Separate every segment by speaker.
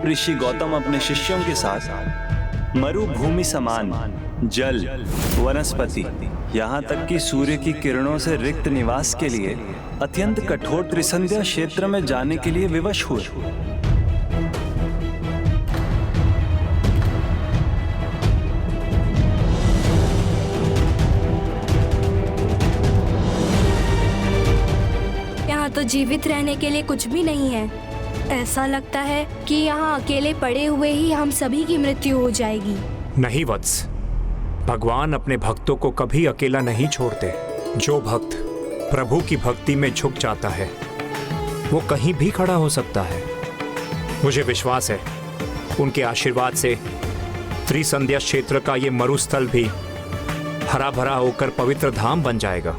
Speaker 1: ऋषि गौतम अपने शिष्यों के साथ मरुभूमि समान जल, वनस्पति, यहाँ तक कि सूर्य की किरणों से रिक्त निवास के लिए अत्यंत कठोर त्रिसंध्या क्षेत्र में जाने के लिए विवश हुए।
Speaker 2: यहाँ तो जीवित रहने के लिए कुछ भी नहीं है। ऐसा लगता है कि यहाँ अकेले पड़े हुए ही हम सभी की मृत्यु हो जाएगी।
Speaker 3: नहीं वत्स, भगवान अपने भक्तों को कभी अकेला नहीं छोड़ते। जो भक्त प्रभु की भक्ति में झुक जाता है वो कहीं भी खड़ा हो सकता है। मुझे विश्वास है उनके आशीर्वाद से त्रिसंध्या क्षेत्र का ये मरुस्थल भी हरा भरा होकर पवित्र धाम बन जाएगा।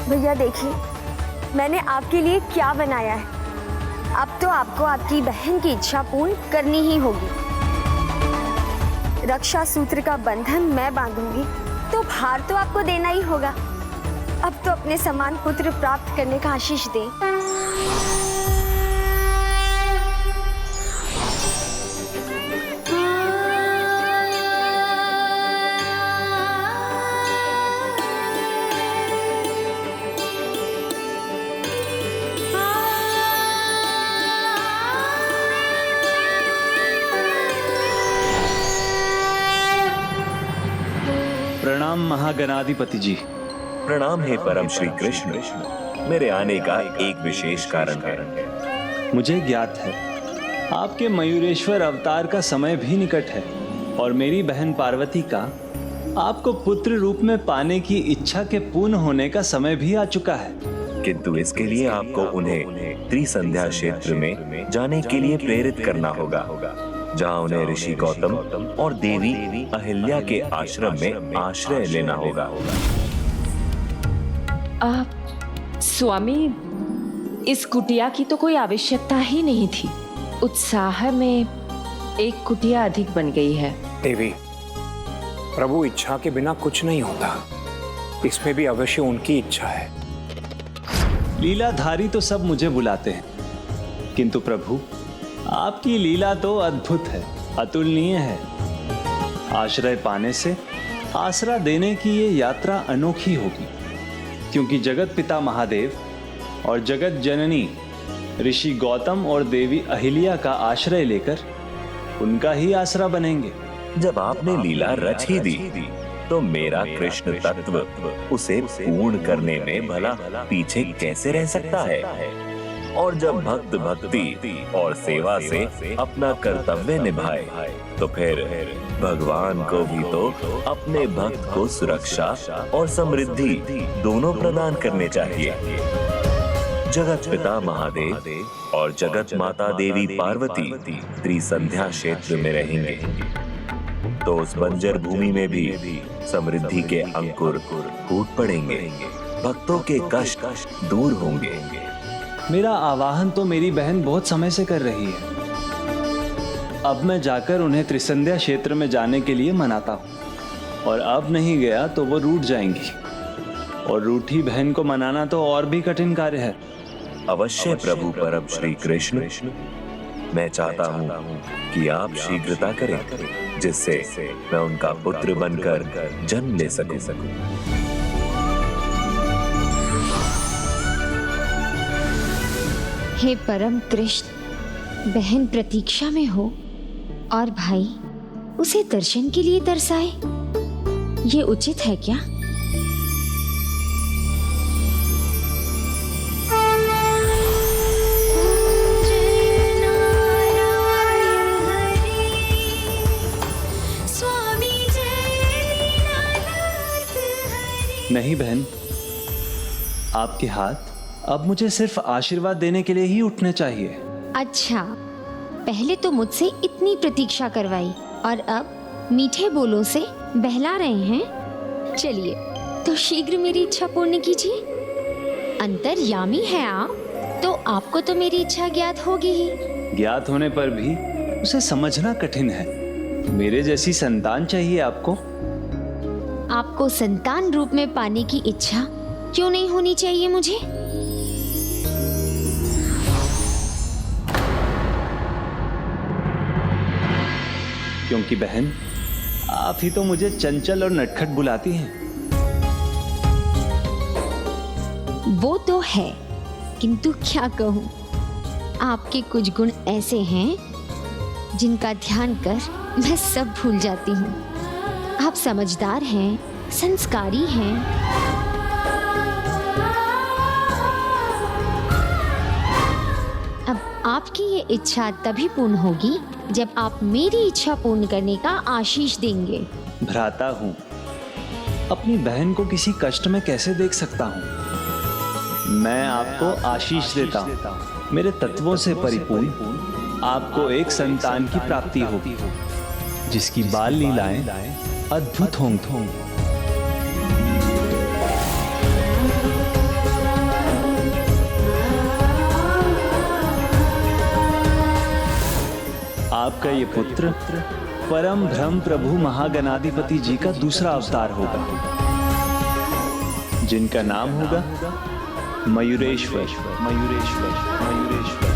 Speaker 4: भैया देखिए, मैंने आपके लिए क्या बनाया है। अब तो आपको आपकी बहन की इच्छा पूर्ण करनी ही होगी। रक्षा सूत्र का बंधन मैं बांधूंगी, तो भार तो आपको देना ही होगा। अब तो अपने समान पुत्र प्राप्त करने का आशीष दें।
Speaker 1: प्रणाम महागणाधिपति जी।
Speaker 5: प्रणाम हे परम श्री कृष्ण। मेरे आने का एक विशेष कारण है।
Speaker 1: मुझे ज्ञात है आपके मयूरेश्वर अवतार का समय भी निकट है और मेरी बहन पार्वती का आपको पुत्र रूप में पाने की इच्छा के पूर्ण होने का समय भी आ चुका है।
Speaker 5: किंतु इसके लिए आपको उन्हें त्रिसंध्या क्षेत्र में जाने के लिए प्रेरित करना होगा, जहाँ उन्हें ऋषि गौतम और देवी अहिल्या के आश्रम में आश्रय लेना होगा।
Speaker 6: स्वामी, इस कुटिया की तो कोई आवश्यकता ही नहीं थी। उत्साह में एक कुटिया अधिक बन गई है।
Speaker 3: देवी, प्रभु इच्छा के बिना कुछ नहीं होता। इसमें भी अवश्य उनकी इच्छा है।
Speaker 1: लीलाधारी तो सब मुझे बुलाते हैं, किंतु प्रभु आपकी लीला तो अद्भुत है, अतुलनीय है। आश्रय पाने से आसरा देने की ये यात्रा अनोखी होगी, क्योंकि जगत पिता महादेव और जगत जननी ऋषि गौतम और देवी अहिल्या का आश्रय लेकर उनका ही आसरा बनेंगे।
Speaker 5: जब आपने लीला रच ही दी तो मेरा कृष्ण तत्व उसे पूर्ण करने में भला पीछे कैसे रह सकता है। और जब भक्त भक्ति और सेवा से अपना कर्तव्य निभाए तो फिर भगवान को भी तो अपने भक्त को सुरक्षा और समृद्धि दोनों प्रदान करने चाहिए। जगत पिता महादेव और जगत माता देवी पार्वती त्रिसंध्या क्षेत्र में रहेंगे, तो उस बंजर भूमि में भी समृद्धि के अंकुर फूट पड़ेंगे, भक्तों के कष्ट दूर होंगे।
Speaker 1: मेरा आवाहन तो मेरी बहन बहुत समय से कर रही है। अब मैं जाकर उन्हें त्रिसंध्या क्षेत्र में जाने के लिए मनाता हूँ, और अब नहीं गया तो वो रूठ जाएंगी, और रूठी बहन को मनाना तो और भी कठिन कार्य है।
Speaker 5: अवश्य प्रभु परम श्री कृष्ण, मैं चाहता हूँ कि आप शीघ्रता करें, जिससे मैं उनका पुत्र बनकर जन्म ले सकूं।
Speaker 7: हे परम कृष्ण, बहन प्रतीक्षा में हो और भाई उसे दर्शन के लिए तरसाए, ये उचित है क्या?
Speaker 1: नहीं बहन, आपके हाथ अब मुझे सिर्फ आशीर्वाद देने के लिए ही उठने चाहिए।
Speaker 7: अच्छा, पहले तो मुझसे इतनी प्रतीक्षा करवाई और अब मीठे बोलों से बहला रहे हैं। चलिए तो शीघ्र मेरी इच्छा पूर्ण कीजिए। अंतर्यामी है आप, तो आपको तो मेरी इच्छा ज्ञात होगी ही।
Speaker 1: ज्ञात होने पर भी उसे समझना कठिन है। मेरे जैसी संतान चाहिए आपको।
Speaker 7: आपको संतान रूप में पाने की इच्छा क्यों नहीं होनी चाहिए मुझे?
Speaker 1: क्योंकि बहन, आप ही तो मुझे चंचल और नटखट बुलाती हैं।
Speaker 7: वो तो है, किंतु क्या कहूँ, आपके कुछ गुण ऐसे हैं जिनका ध्यान कर मैं सब भूल जाती हूँ। आप समझदार हैं, संस्कारी हैं। अब आपकी ये इच्छा तभी पूर्ण होगी जब आप मेरी इच्छा पूर्ण करने का आशीष देंगे।
Speaker 1: भ्राता हूँ, अपनी बहन को किसी कष्ट में कैसे देख सकता हूँ। मैं आपको आशीष देता हूँ। मेरे तत्वों से परिपूर्ण आपको एक संतान की प्राप्ति होगी, जिसकी बाल लीलाएं अद्भुत होंगी। आपका ये पुत्र परम ब्रह्म प्रभु महागणाधिपति जी का दूसरा अवतार होगा, जिनका नाम होगा मयूरेश्वर। मयूरेश्वर, मयूरेश्वर।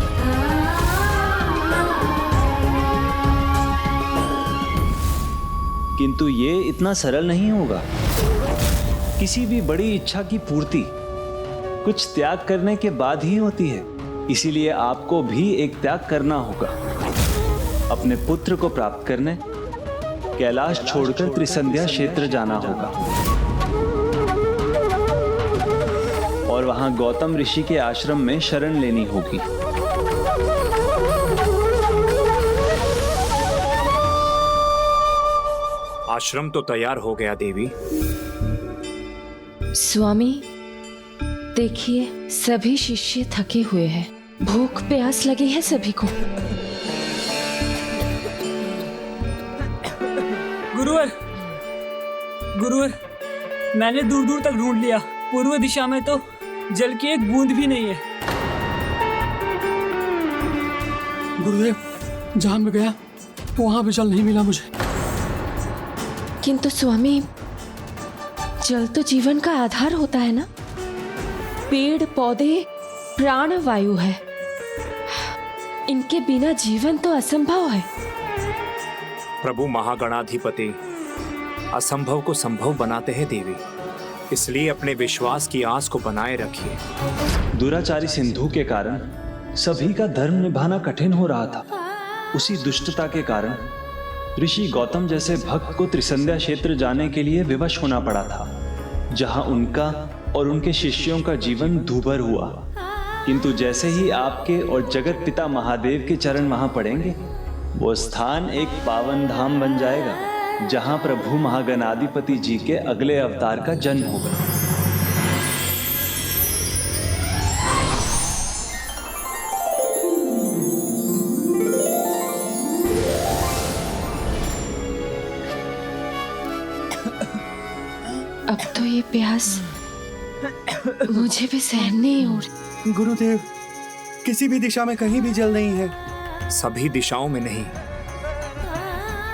Speaker 1: किंतु ये इतना सरल नहीं होगा। किसी भी बड़ी इच्छा की पूर्ति कुछ त्याग करने के बाद ही होती है। इसीलिए आपको भी एक त्याग करना होगा। अपने पुत्र को प्राप्त करने कैलाश छोड़कर त्रिसंध्या क्षेत्र जाना होगा और वहां गौतम ऋषि के आश्रम में शरण लेनी होगी।
Speaker 3: आश्रम तो तैयार हो गया देवी।
Speaker 6: स्वामी देखिए, सभी शिष्य थके हुए हैं, भूख प्यास लगी है सभी को।
Speaker 8: गुरुवर, गुरुवर, मैंने दूर दूर तक ढूंढ लिया। पूर्व दिशा में तो जल की एक बूंद भी नहीं है।
Speaker 9: गुरुदेव, जहां मैं गया वहां भी जल नहीं मिला मुझे।
Speaker 6: किंतु स्वामी, जल तो जीवन का आधार होता है ना। पेड़ पौधे प्राण वायु है, इनके बिना जीवन तो असंभव है।
Speaker 3: प्रभु महागणाधिपति असंभव को संभव बनाते हैं देवी, इसलिए अपने विश्वास की आस को बनाए रखिए।
Speaker 1: दुराचारी सिंधु के कारण सभी का धर्म निभाना कठिन हो रहा था। उसी दुष्टता के कारण ऋषि गौतम जैसे भक्त को त्रिसंध्या क्षेत्र जाने के लिए विवश होना पड़ा था, जहां उनका और उनके शिष्यों का जीवन दूभर हुआ। किंतु जैसे ही आपके और जगत पिता महादेव के चरण वहां पड़ेंगे, वो स्थान एक पावन धाम बन जाएगा, जहां प्रभु महागणाधिपति जी के अगले अवतार का जन्म होगा।
Speaker 6: अब तो ये प्यास मुझे भी सहन नहीं हो रही।
Speaker 10: गुरुदेव, किसी भी दिशा में कहीं भी जल नहीं है।
Speaker 3: सभी दिशाओं में नहीं।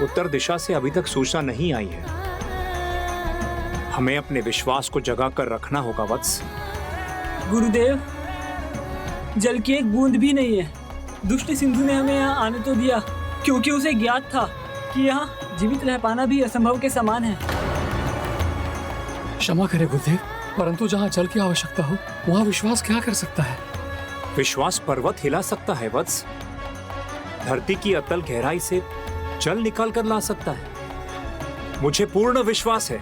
Speaker 3: उत्तर दिशा से अभी तक सूचना नहीं आई है। हमें अपने विश्वास को जगा कर रखना होगा वत्स।
Speaker 8: गुरुदेव, जल की एक बूंद भी नहीं है। दुष्ट सिंधु ने हमें यहाँ आने तो दिया, क्योंकि उसे ज्ञात था कि यहाँ जीवित रह पाना भी असंभव के समान है।
Speaker 9: क्षमा करें गुरुदेव, परंतु जहाँ जल की आवश्यकता हो वहाँ विश्वास क्या कर सकता है?
Speaker 3: विश्वास पर्वत हिला सकता है वत्स। धरती की अतल गहराई से जल निकाल कर ला सकता है। मुझे पूर्ण विश्वास है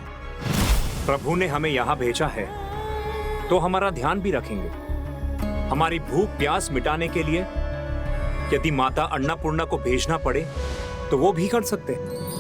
Speaker 3: प्रभु ने हमें यहाँ भेजा है तो हमारा ध्यान भी रखेंगे। हमारी भूख प्यास मिटाने के लिए यदि माता अन्नपूर्णा को भेजना पड़े तो वो भी कर सकते हैं।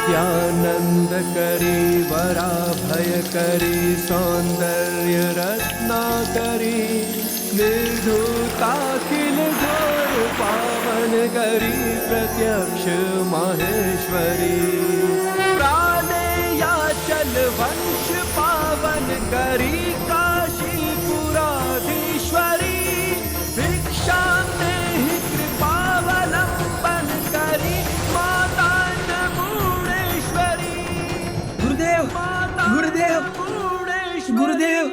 Speaker 11: नित्यानंद करी वरा भय करी सौंदर्य रत्ना करी निर्धुताखिल घोर पावन करी प्रत्यक्ष माहेश्वरी प्राणे याचल वंश पावन करी काशीपुराधीश्वरी भिक्षा में कृपावलंबन करी माता अन्नपूर्णेश्वरी।
Speaker 8: गुरुदेव गुरुदेव गुरुदेव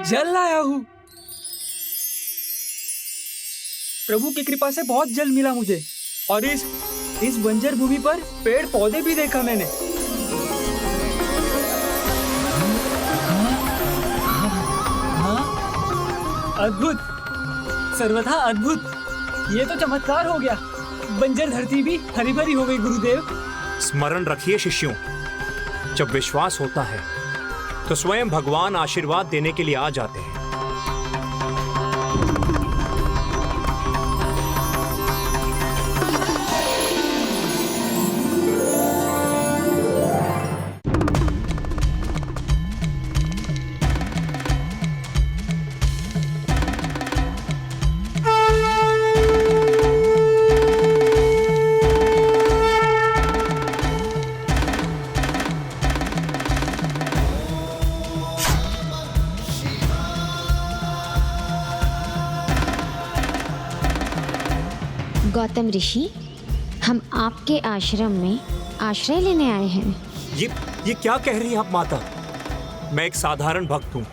Speaker 8: जल लाया हूँ। प्रभु की कृपा से बहुत जल मिला मुझे और इस बंजर भूमि पर पेड़ पौधे भी देखा मैंने। अद्भुत, सर्वथा अद्भुत। ये तो चमत्कार हो गया। बंजर धरती भी हरी भरी हो गई गुरुदेव।
Speaker 3: स्मरण रखिए शिष्यों, जब विश्वास होता है तो स्वयं भगवान आशीर्वाद देने के लिए आ जाते हैं।
Speaker 7: गौतम ऋषि, हम आपके आश्रम में आश्रय लेने आए हैं।
Speaker 3: ये क्या कह रही हैं आप माता? मैं एक साधारण भक्त हूँ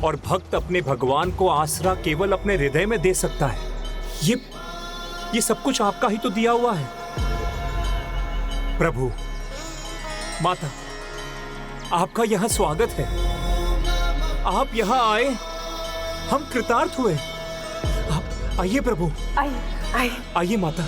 Speaker 3: और भक्त अपने भगवान को आसरा केवल अपने हृदय में दे सकता है। ये सब कुछ आपका ही तो दिया हुआ है। प्रभु, माता, आपका यहाँ स्वागत है। आप यहाँ आए, हम कृतार्थ हुए। आप आइए प्रभु, आइए माता।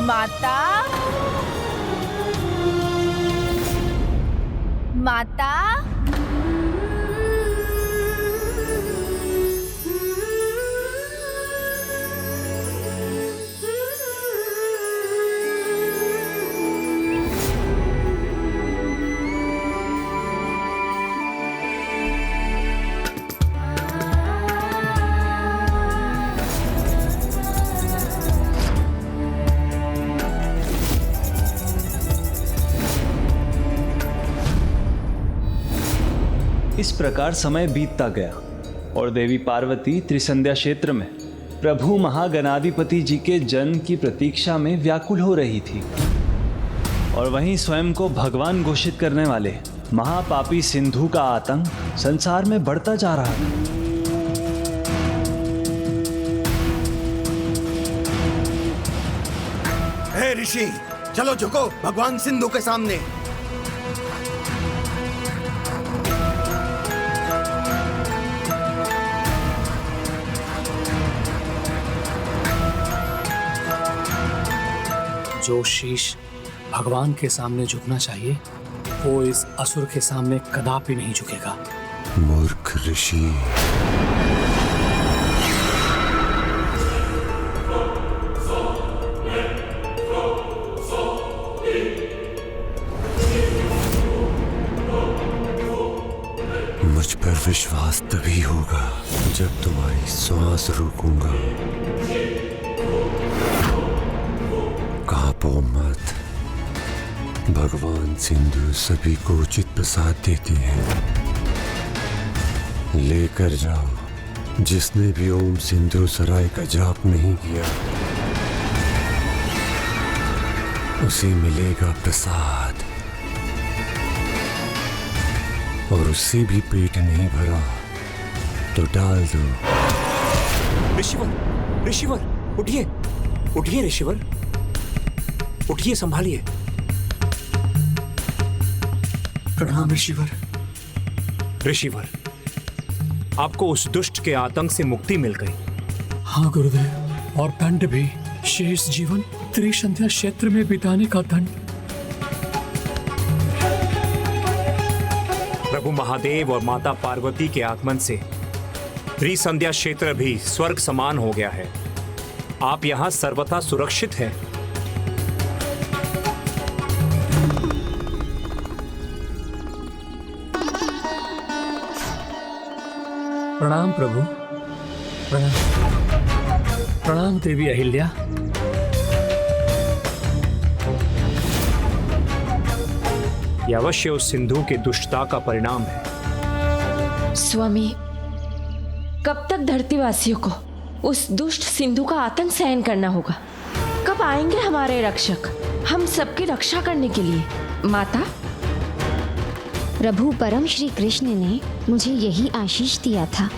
Speaker 12: माता, माता,
Speaker 1: इस प्रकार समय बीतता गया और देवी पार्वती त्रिसंध्या क्षेत्र में प्रभु महागणाधिपति जी के जन्म की प्रतीक्षा में व्याकुल हो रही थी। और वहीं स्वयं को भगवान घोषित करने वाले महापापी सिंधु का आतंक संसार में बढ़ता जा रहा था।
Speaker 10: हे ऋषि, चलो झुको भगवान सिंधु के सामने।
Speaker 9: जो शीश भगवान के सामने झुकना चाहिए वो इस असुर के सामने कदापि नहीं झुकेगा।
Speaker 11: मूर्ख ऋषि, मुझ पर विश्वास तभी होगा जब तुम्हारी सांस रोकूंगा। कांपो मत, भगवान सिंधु सभी को उचित प्रसाद देते हैं। लेकर जाओ। जिसने भी ओम सिंधु सराय का जाप नहीं किया उसे मिलेगा प्रसाद, और उससे भी पेट नहीं भरा तो डाल दो।
Speaker 3: ऋषिवर, ऋषिवर, उठिए, उठिए ऋषिवर, उठिए, संभालिए।
Speaker 10: प्रणाम ऋषिवर।
Speaker 3: ऋषिवर, आपको उस दुष्ट के आतंक से मुक्ति मिल गई।
Speaker 9: हाँ गुरुदेव, और दंड भी, शेष जीवन त्रिसंध्या क्षेत्र में बिताने का दंड।
Speaker 3: प्रभु महादेव और माता पार्वती के आगमन से त्रिसंध्या क्षेत्र भी स्वर्ग समान हो गया है। आप यहाँ सर्वथा सुरक्षित हैं।
Speaker 9: प्रणाम प्रभु। प्रणाम देवी अहिल्या।
Speaker 3: यह अवश्य उस सिंधु के दुष्टता का परिणाम है।
Speaker 6: स्वामी, कब तक धरतीवासियों को उस दुष्ट सिंधु का आतंक सहन करना होगा? कब आएंगे हमारे रक्षक हम सबकी रक्षा करने के लिए? माता,
Speaker 7: प्रभु परम श्री कृष्ण ने मुझे यही आशीष दिया था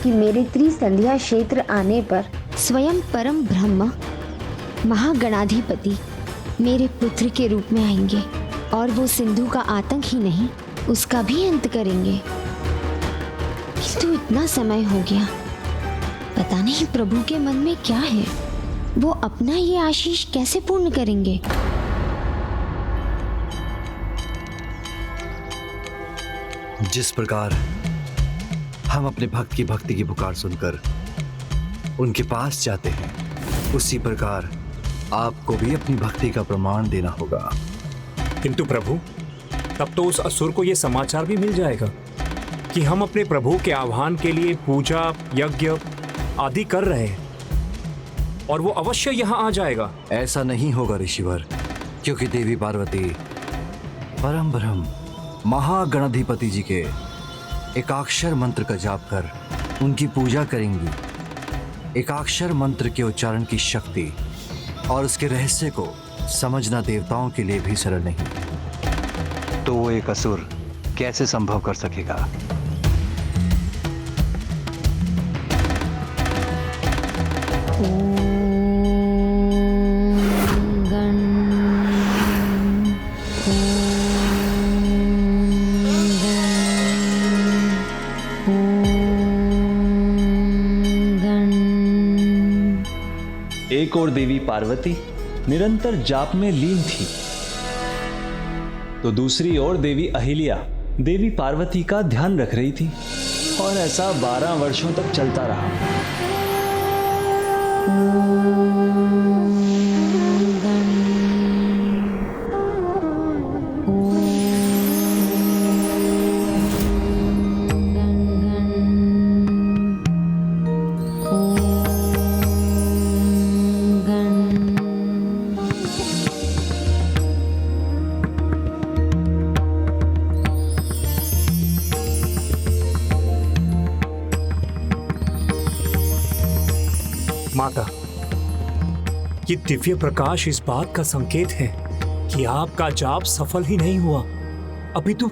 Speaker 7: कि मेरे त्रिसंध्या क्षेत्र आने पर स्वयं परम ब्रह्म महागणाधिपति मेरे पुत्र के रूप में आएंगे और वो सिंधु का आतंक ही नहीं, उसका भी अंत करेंगे। किंतु इतना समय हो गया, पता नहीं प्रभु के मन में क्या है। वो अपना ये आशीष कैसे पूर्ण करेंगे?
Speaker 10: जिस प्रकार हम अपने भक्त की भक्ति की पुकार सुनकर उनके पास जाते हैं, उसी प्रकार आपको भी अपनी भक्ति का प्रमाण देना होगा।
Speaker 3: किंतु प्रभु, तब तो उस असुर को यह समाचार भी मिल जाएगा कि हम अपने प्रभु के आह्वान के लिए पूजा यज्ञ आदि कर रहे हैं और वो अवश्य यहाँ आ जाएगा।
Speaker 10: ऐसा नहीं होगा ऋषिवर, क्योंकि देवी पार्वती परम ब्रह्म महागणाधिपति जी के एकाक्षर मंत्र का जाप कर उनकी पूजा करेंगी। एकाक्षर मंत्र के उच्चारण की शक्ति और उसके रहस्य को समझना देवताओं के लिए भी सरल नहीं। तो वो एक असुर कैसे संभव कर सकेगा?
Speaker 1: एक और देवी पार्वती निरंतर जाप में लीन थी, तो दूसरी ओर देवी अहिल्या देवी पार्वती का ध्यान रख रही थी और ऐसा 12 वर्षों तक चलता रहा।
Speaker 3: माता, ये दिव्य प्रकाश इस बात का संकेत है कि आपका जाप सफल ही नहीं हुआ। अभी तो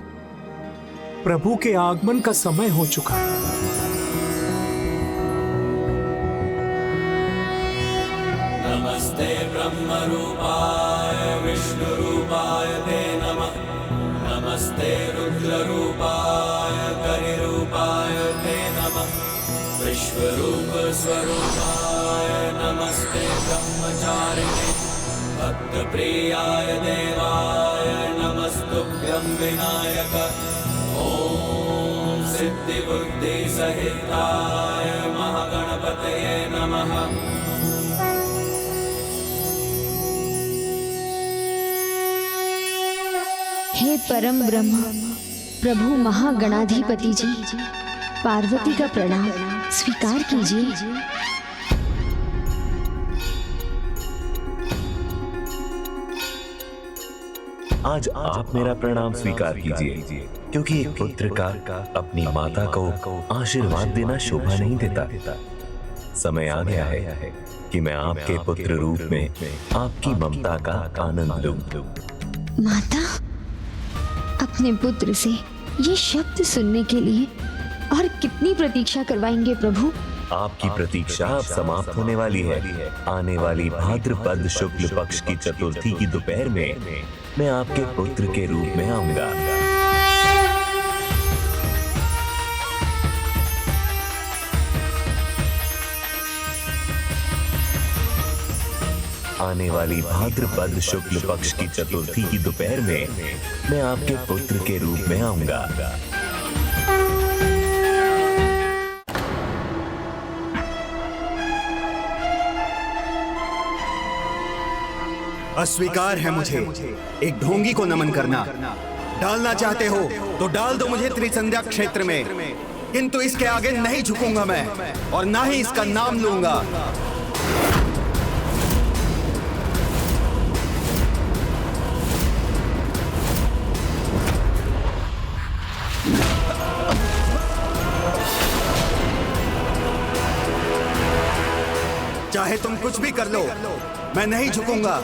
Speaker 3: प्रभु के आगमन का समय हो चुका है।
Speaker 13: नमस्ते ब्रह्म रूपाय विष्णु रूपाय ते नमः। नमस्ते रुद्र रूपाय करि रूपाय ते नमः। विश्वरूप स्वरूपाय नमस्ते ब्रह्मचारिणे। भक्त प्रियाय देवाय नमस्तुभ्यं विनायक। ओम सिद्धि बुद्धि सहिताय महागणपतये नमः।
Speaker 7: हे परम ब्रह्म प्रभु महागणाधिपति जी, पार्वती का प्रणाम स्वीकार कीजिए।
Speaker 5: आज आप मेरा प्रणाम स्वीकार कीजिए, क्योंकि एक पुत्र का अपनी माता को आशीर्वाद देना शोभा नहीं देता। समय आ गया है कि मैं आपके पुत्र रूप में आपकी ममता का आनंद लूं।
Speaker 7: माता, अपने पुत्र से ये शब्द सुनने के लिए और कितनी प्रतीक्षा करवाएंगे प्रभु?
Speaker 5: आपकी प्रतीक्षा अब समाप्त होने वाली है। आने वाली भाद्रपद शुक्ल पक्ष की चतुर्थी की दोपहर में मैं आपके पुत्र के रूप में आऊंगा। आने वाली भाद्रपद शुक्ल पक्ष की चतुर्थी की दोपहर में मैं आपके पुत्र के रूप में आऊंगा।
Speaker 14: अस्वीकार है मुझे एक ढोंगी को नमन करना। डालना चाहते हो तो डाल दो मुझे त्रिसंध्या क्षेत्र में, किंतु इसके आगे नहीं झुकूंगा मैं और ना ही इसका नाम लूंगा। चाहे तुम कुछ भी कर लो, मैं नहीं झुकूंगा।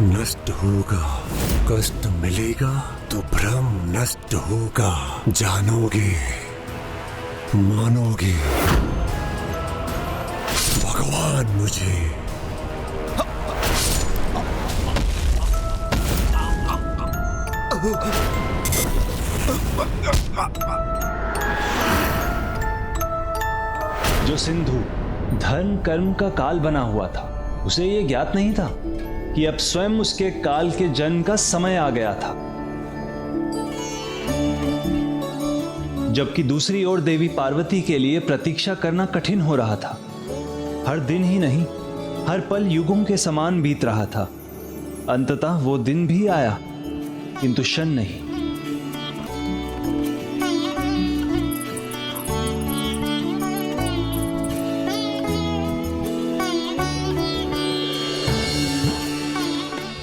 Speaker 11: नष्ट होगा, कष्ट मिलेगा तो भ्रम नष्ट होगा। जानोगे, मानोगे, भगवान मुझे।
Speaker 1: जो सिंधु धर्म कर्म का काल बना हुआ था, उसे यह ज्ञात नहीं था कि अब स्वयं उसके काल के जन्म का समय आ गया था। जबकि दूसरी ओर देवी पार्वती के लिए प्रतीक्षा करना कठिन हो रहा था। हर दिन ही नहीं, हर पल युगों के समान बीत रहा था। अंततः वो दिन भी आया, किंतु क्षण नहीं।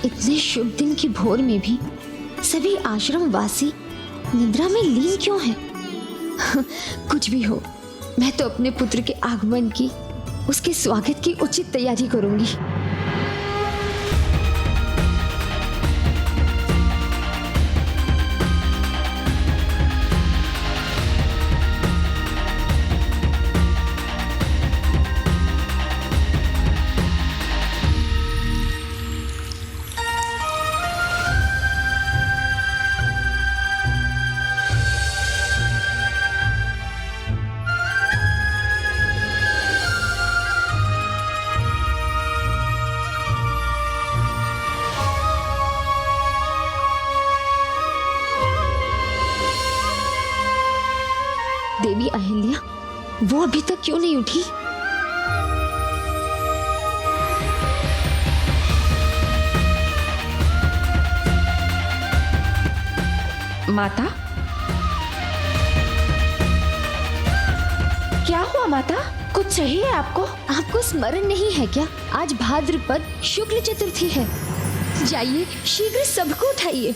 Speaker 7: इतने शुभ दिन की भोर में भी सभी आश्रम वासी निद्रा में लीन क्यों हैं? कुछ भी हो, मैं तो अपने पुत्र के आगमन की, उसके स्वागत की उचित तैयारी करूंगी। देवी अहिल्या, वो अभी तक क्यों नहीं उठी?
Speaker 6: माता, क्या हुआ माता? कुछ चाहिए आपको?
Speaker 7: आपको स्मरण नहीं है क्या? आज भाद्रपद शुक्ल चतुर्थी है। जाइए, शीघ्र सबको उठाइए।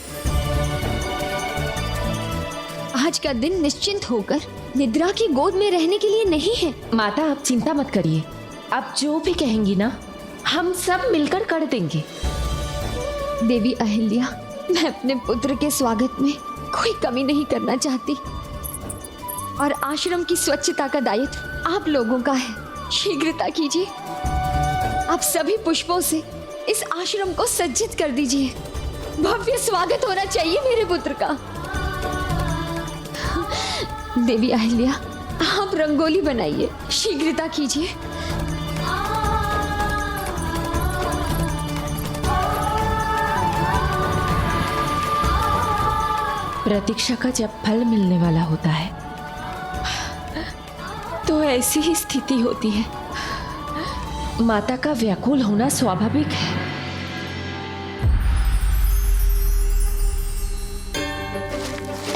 Speaker 7: आज का दिन निश्चिंत होकर निद्रा की गोद में रहने के लिए नहीं है।
Speaker 6: माता, आप चिंता मत करिए। आप जो भी कहेंगी ना, हम सब मिलकर कर देंगे।
Speaker 7: देवी अहिल्या, मैं अपने पुत्र के स्वागत में कोई कमी नहीं करना चाहती और आश्रम की स्वच्छता का दायित्व आप लोगों का है। शीघ्रता कीजिए, आप सभी पुष्पों से इस आश्रम को सज्जित कर दीजिए। भव्य स्वागत होना चाहिए मेरे पुत्र का। देवी अहिल्या, आप रंगोली बनाइए, शीघ्रता कीजिए।
Speaker 6: प्रतीक्षा का जब फल मिलने वाला होता है तो ऐसी ही स्थिति होती है। माता का व्याकुल होना स्वाभाविक है।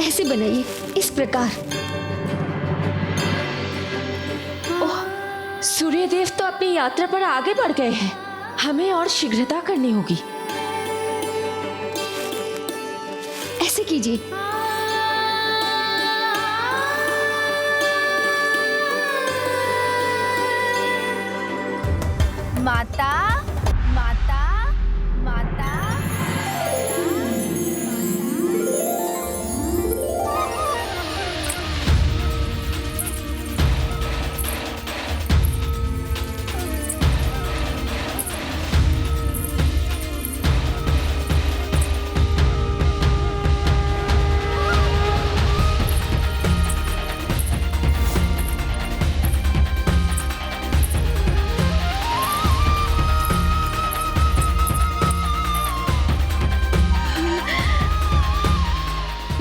Speaker 7: ऐसे बनाइए, इस प्रकार।
Speaker 6: ओह, सूर्यदेव तो अपनी यात्रा पर आगे बढ़ गए हैं। हमें और शीघ्रता करनी होगी।
Speaker 7: ऐसे कीजिए।
Speaker 12: माता, माता, माता।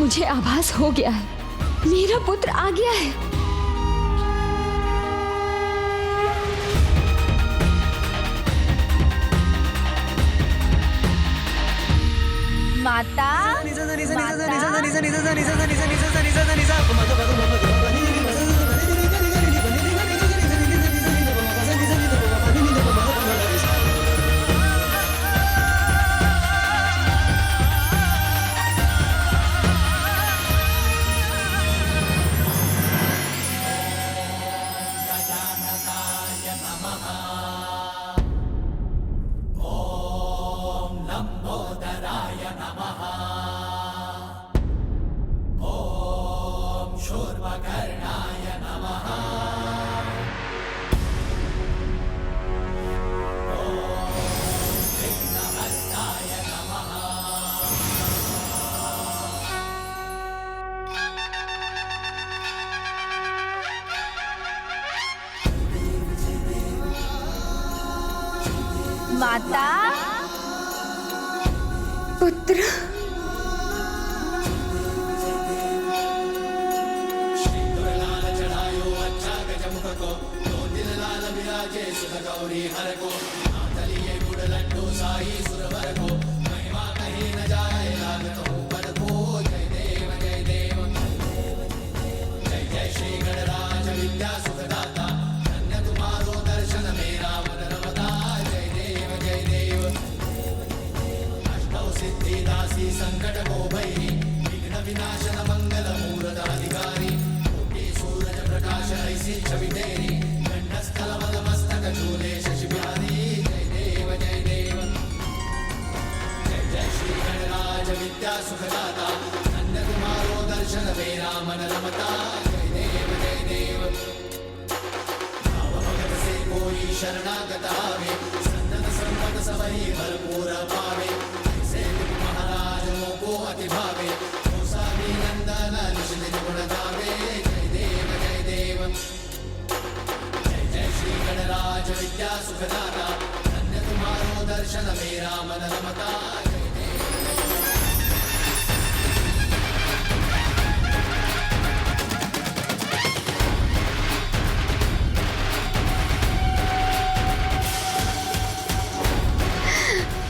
Speaker 7: मुझे आभास हो गया है, मेरा पुत्र आ गया है।
Speaker 12: माता माता
Speaker 7: पुत्र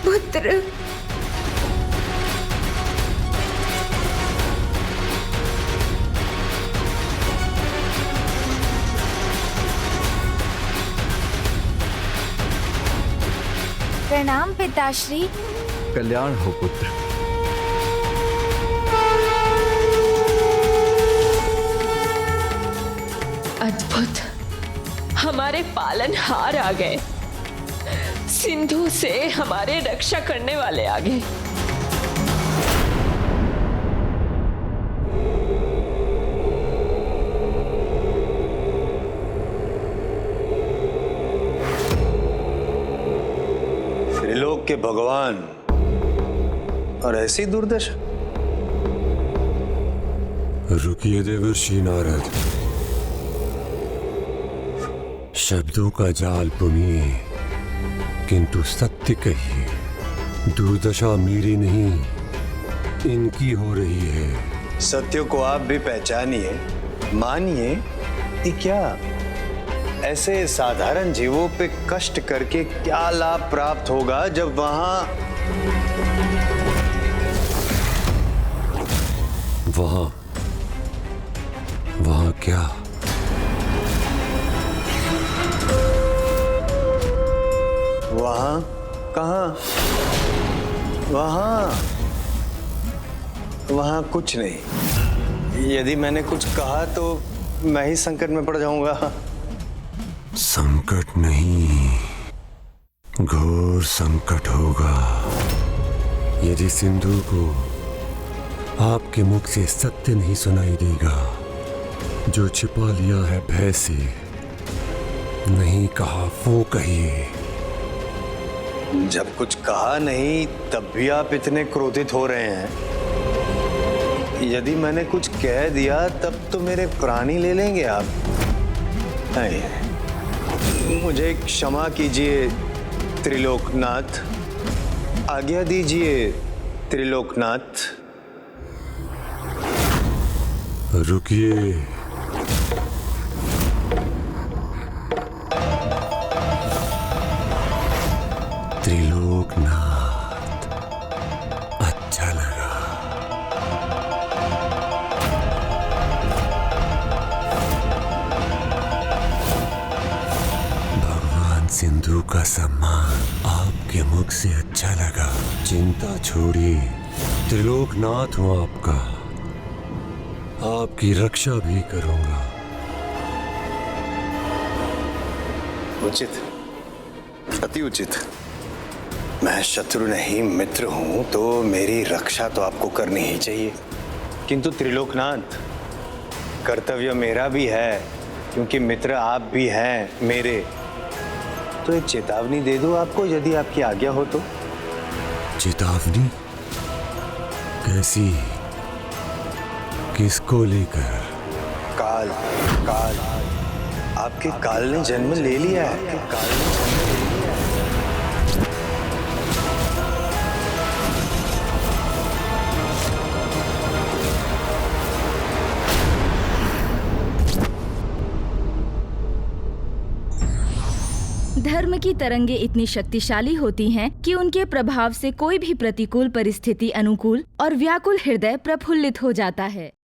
Speaker 7: पुत्र
Speaker 12: प्रणाम पिताश्री।
Speaker 10: कल्याण हो पुत्र।
Speaker 6: अद्भुत, हमारे पालनहार आ गए। सिंधु से हमारे रक्षा करने वाले आ गए।
Speaker 1: त्रिलोक के भगवान और ऐसी दुर्दशा।
Speaker 11: रुकिए देवर्षि नारद, शब्दों का जाल बुनिए किंतु सत्य कहिए। दुर्दशा मेरी नहीं, इनकी हो रही है।
Speaker 1: सत्य को आप भी पहचानिए, मानिए कि क्या ऐसे साधारण जीवों पे कष्ट करके क्या लाभ प्राप्त होगा जब वहां
Speaker 11: क्या?
Speaker 1: वहां कहां? वहां कुछ नहीं। यदि मैंने कुछ कहा तो मैं ही संकट में पड़ जाऊंगा।
Speaker 11: संकट नहीं, घोर संकट होगा यदि सिंधु को आपके मुख से सत्य नहीं सुनाई देगा। जो छिपा लिया है भय से, नहीं कहा वो कहिए।
Speaker 1: जब कुछ कहा नहीं तब भी आप इतने क्रोधित हो रहे हैं। यदि मैंने कुछ कह दिया तब तो मेरे प्राण ही ले लेंगे आप। नहीं, मुझे क्षमा कीजिए त्रिलोकनाथ, आज्ञा दीजिए त्रिलोकनाथ।
Speaker 11: रुकिए। त्रिलोकनाथ, अच्छा लगा। भगवान सिंधु का सम्मान आपके मुख से अच्छा लगा। चिंता छोड़िए, त्रिलोकनाथ हूं आपका, आपकी रक्षा भी करूंगा।
Speaker 14: उचित, अति उचित। मैं शत्रु नहीं मित्र हूं, तो मेरी रक्षा तो आपको करनी ही चाहिए। किंतु त्रिलोकनाथ, कर्तव्य मेरा भी है, क्योंकि मित्र आप भी हैं मेरे। तो एक चेतावनी दे दूं आपको, यदि आपकी आज्ञा हो तो।
Speaker 11: चेतावनी? कैसी? किसको लेकर?
Speaker 14: काल, काल, आपके काल ने जन्म ले लिया है। आपके काल ने जन्म ले लिया है।
Speaker 15: धर्म की तरंगे इतनी शक्तिशाली होती हैं कि उनके प्रभाव से कोई भी प्रतिकूल परिस्थिति अनुकूल और व्याकुल हृदय प्रफुल्लित हो जाता है।